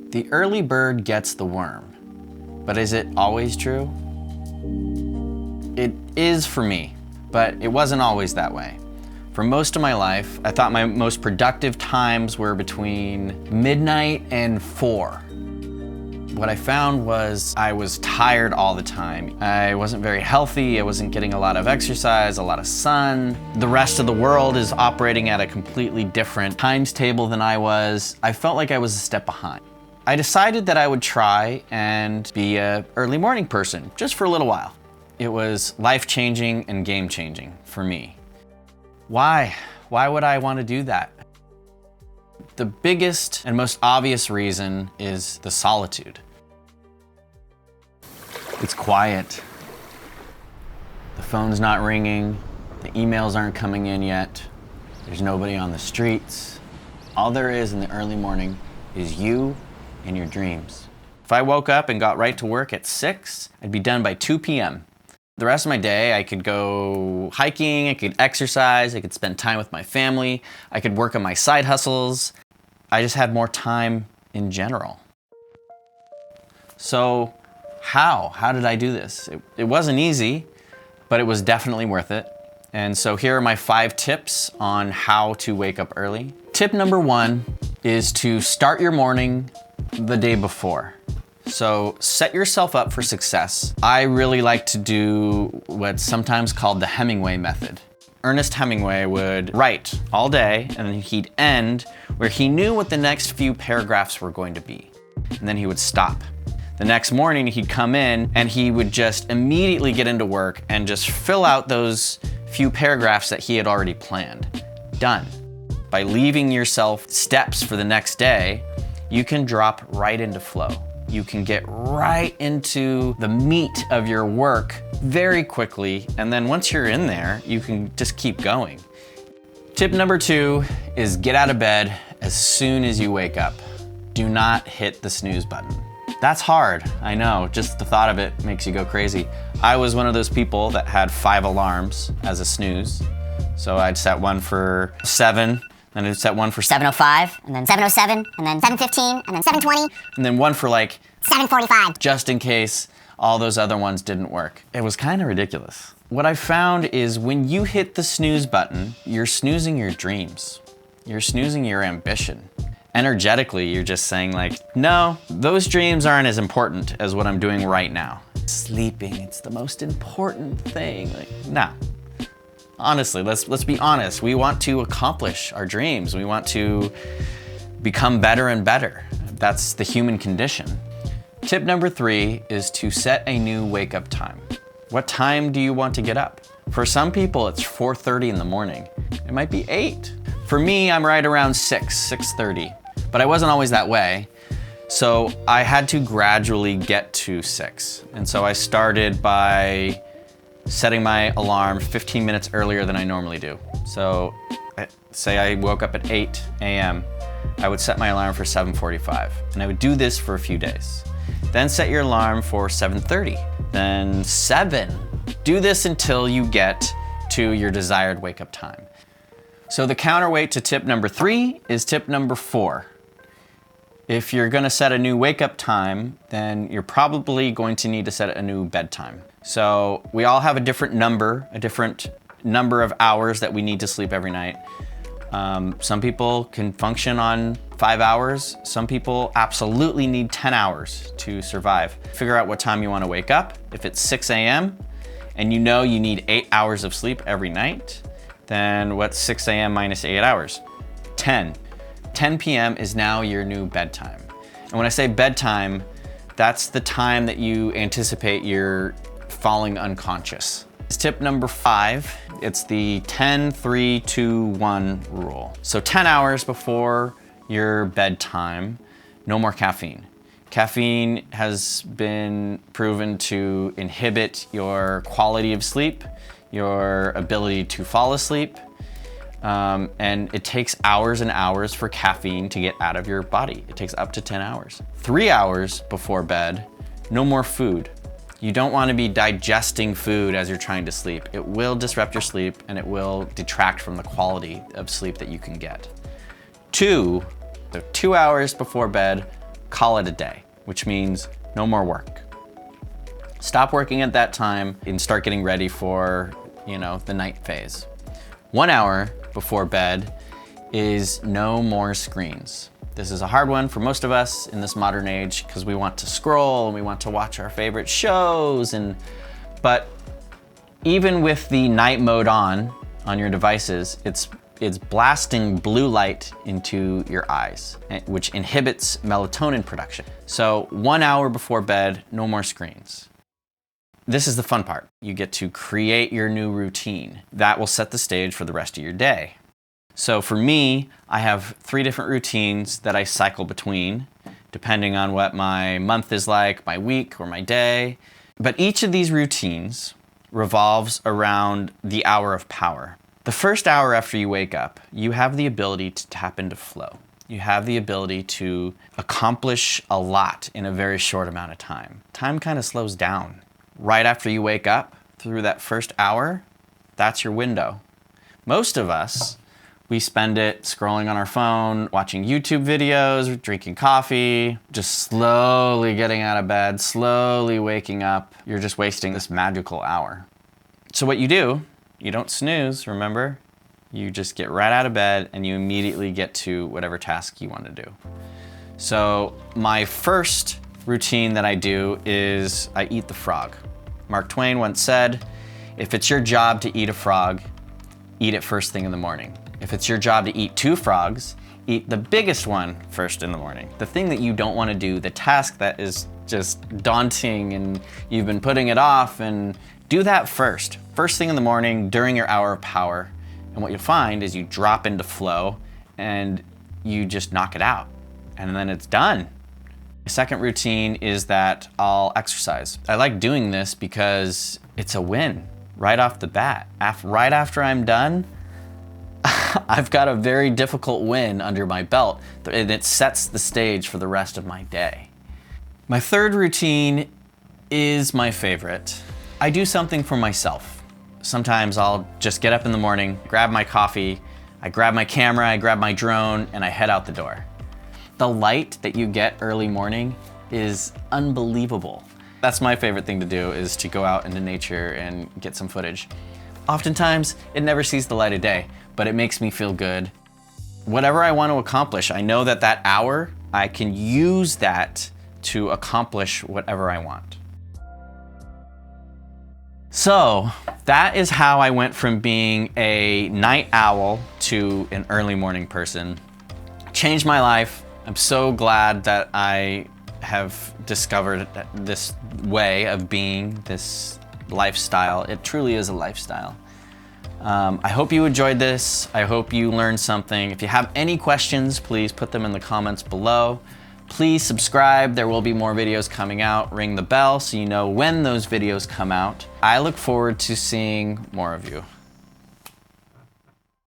The early bird gets the worm, but is it always true? It is for me, but it wasn't always that way. For most of my life, I thought my most productive times were between midnight and 4. What I found was I was tired all the time. I wasn't very healthy, I wasn't getting a lot of exercise, a lot of sun. The rest of the world is operating at a completely different times table than I was. I felt like I was a step behind. I decided that I would try and be an early morning person, just for a little while. It was life-changing and game-changing for me. Why? Why would I want to do that? The biggest and most obvious reason is the solitude. It's quiet. The phone's not ringing. The emails aren't coming in yet. There's nobody on the streets. All there is in the early morning is you and your dreams. If I woke up and got right to work at 6, I'd be done by 2 p.m. The rest of my day, I could go hiking, I could exercise, I could spend time with my family, I could work on my side hustles. I just had more time in general. So how did I do this? It wasn't easy, but it was definitely worth it. And so here are my 5 tips on how to wake up early. Tip number 1 is to start your morning the day before. So set yourself up for success. I really like to do what's sometimes called the Hemingway method. Ernest Hemingway would write all day and then he'd end where he knew what the next few paragraphs were going to be. And then he would stop. The next morning he'd come in and he would just immediately get into work and just fill out those few paragraphs that he had already planned. Done. By leaving yourself steps for the next day, you can drop right into flow. You can get right into the meat of your work very quickly, and then once you're in there, you can just keep going. Tip number 2 is get out of bed as soon as you wake up. Do not hit the snooze button. That's hard, I know, just the thought of it makes you go crazy. I was one of those people that had 5 alarms as a snooze. So I'd set one for 7, then I'd set one for 7:05, and then 7:07, and then 7:15, and then 7:20. And then one for like 7:45. just in case all those other ones didn't work. It was kind of ridiculous. What I found is when you hit the snooze button, you're snoozing your dreams. You're snoozing your ambition. Energetically, you're just saying like, no, those dreams aren't as important as what I'm doing right now. Sleeping, it's the most important thing. Like, no. Honestly, let's be honest. We want to accomplish our dreams. We want to become better and better. That's the human condition. Tip number 3 is to set a new wake-up time. What time do you want to get up? For some people, it's 4:30 in the morning. It might be 8. For me, I'm right around 6:30. But I wasn't always that way. So I had to gradually get to 6. And so I started by setting my alarm 15 minutes earlier than I normally do. So say I woke up at 8 a.m., I would set my alarm for 7:45. And I would do this for a few days. Then set your alarm for 7:30, then 7. Do this until you get to your desired wake-up time. So the counterweight to tip number 3 is tip number 4. If you're gonna set a new wake-up time, then you're probably going to need to set a new bedtime. So we all have a different number of hours that we need to sleep every night. Some people can function on 5 hours. Some people absolutely need 10 hours to survive. Figure out what time you want to wake up. If it's 6 a.m. and you know you need 8 hours of sleep every night, then what's 6 a.m. minus 8 hours? 10. 10 p.m. is now your new bedtime. And when I say bedtime, that's the time that you anticipate you're falling unconscious. It's tip number 5. It's the 10-3-2-1 rule. So 10 hours before your bedtime, no more caffeine. Caffeine has been proven to inhibit your quality of sleep, your ability to fall asleep, and it takes hours and hours for caffeine to get out of your body. It takes up to 10 hours. 3 hours before bed, no more food. You don't want to be digesting food as you're trying to sleep. It will disrupt your sleep and it will detract from the quality of sleep that you can get. 2 hours before bed, call it a day, which means no more work. Stop working at that time and start getting ready for, the night phase. 1 hour before bed is no more screens. This is a hard one for most of us in this modern age because we want to scroll and we want to watch our favorite shows, but even with the night mode on your devices, it's blasting blue light into your eyes, which inhibits melatonin production. So 1 hour before bed, no more screens. This is the fun part. You get to create your new routine. That will set the stage for the rest of your day. So for me, I have 3 different routines that I cycle between, depending on what my month is like, my week, or my day. But each of these routines revolves around the hour of power. The first hour after you wake up, you have the ability to tap into flow. You have the ability to accomplish a lot in a very short amount of time. Time kind of slows down. Right after you wake up, through that first hour, that's your window. Most of us, we spend it scrolling on our phone, watching YouTube videos, drinking coffee, just slowly getting out of bed, slowly waking up. You're just wasting this magical hour. So what you do, you don't snooze, remember? You just get right out of bed and you immediately get to whatever task you want to do. So my first routine that I do is I eat the frog. Mark Twain once said, if it's your job to eat a frog, eat it first thing in the morning. If it's your job to eat 2 frogs, eat the biggest one first in the morning. The thing that you don't want to do, the task that is just daunting and you've been putting it off, and do that first thing in the morning during your hour of power. And what you'll find is you drop into flow and you just knock it out and then it's done. My second routine is that I'll exercise. I like doing this because it's a win right off the bat. Right after I'm done, I've got a very difficult win under my belt, and it sets the stage for the rest of my day. My third routine is my favorite. I do something for myself. Sometimes I'll just get up in the morning, grab my coffee, I grab my camera, I grab my drone, and I head out the door. The light that you get early morning is unbelievable. That's my favorite thing to do, is to go out into nature and get some footage. Oftentimes, it never sees the light of day, but it makes me feel good. Whatever I want to accomplish, I know that that hour, I can use that to accomplish whatever I want. So that is how I went from being a night owl to an early morning person. Changed my life. I'm so glad that I have discovered this way of being, this lifestyle. It truly is a lifestyle. I hope you enjoyed this. I hope you learned something. If you have any questions, please put them in the comments below. Please subscribe. There will be more videos coming out. Ring the bell so you know when those videos come out. I look forward to seeing more of you.